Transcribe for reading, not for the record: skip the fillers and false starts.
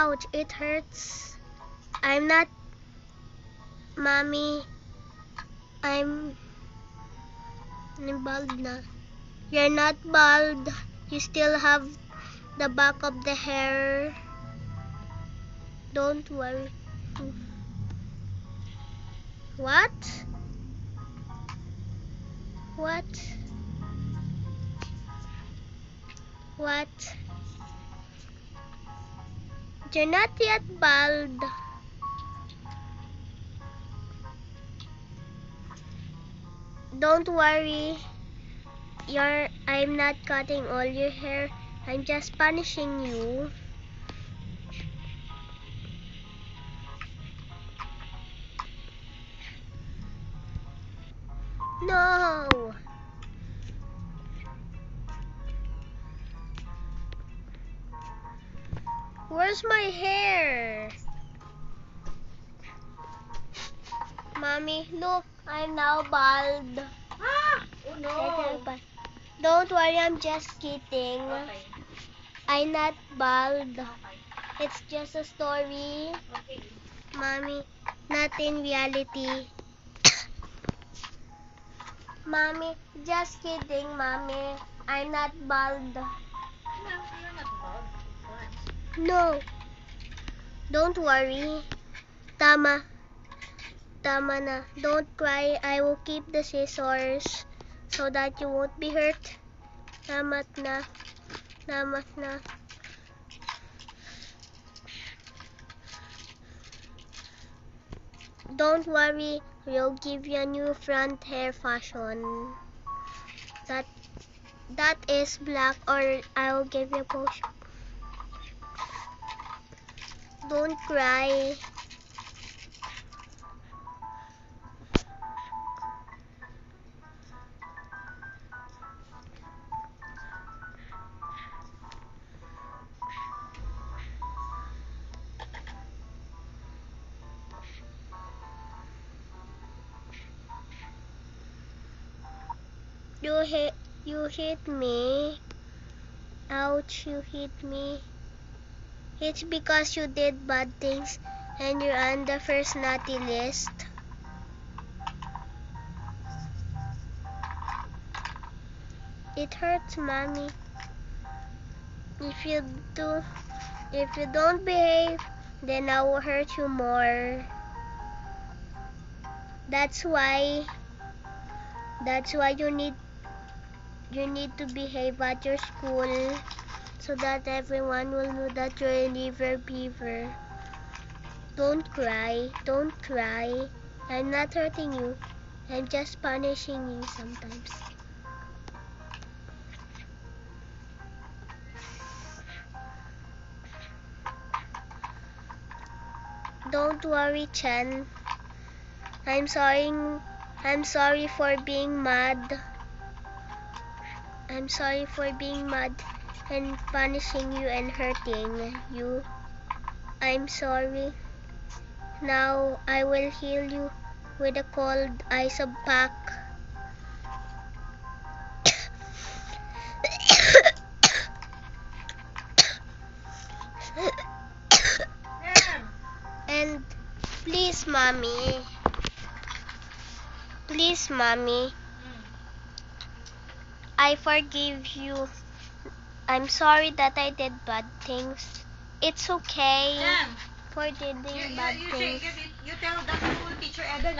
Ouch, it hurts. I'm not, Mommy. I'm bald na. You're not bald. You still have the back of the hair. Don't worry. What? What? What? You're not yet bald. Don't worry. I'm not cutting all your hair. I'm just punishing you. No. Where's my hair? Mommy, look, I'm now bald. Ah! Oh no! Don't worry, I'm just kidding. Okay. I'm not bald. Okay. It's just a story. Okay. Mommy, not in reality. Mommy, just kidding, Mommy. I'm not bald. No, you're not bald. It's No. Don't worry. Tama. Tama na. Don't cry. I will keep the scissors so that you won't be hurt. Tamat na. Tamat na. Don't worry. We'll give you a new front hair fashion. That is black, or I'll give you a potion. Don't cry. You hit me. Ouch, you hit me. It's because you did bad things and you're on the first naughty list. It hurts, Mommy. If you don't behave, then I will hurt you more. That's why you need to behave at your school so that everyone will know that you're a liver beaver. Don't cry. Don't cry. I'm not hurting you. I'm just punishing you sometimes. Don't worry, Chen. I'm sorry for being mad. I'm sorry for being mad and punishing you and hurting you. I'm sorry. Now I will heal you with a cold ice pack. And please, Mommy. Please, Mommy. I forgive you. I'm sorry that I did bad things. It's okay Sam, for doing bad things. You tell that school teacher Eden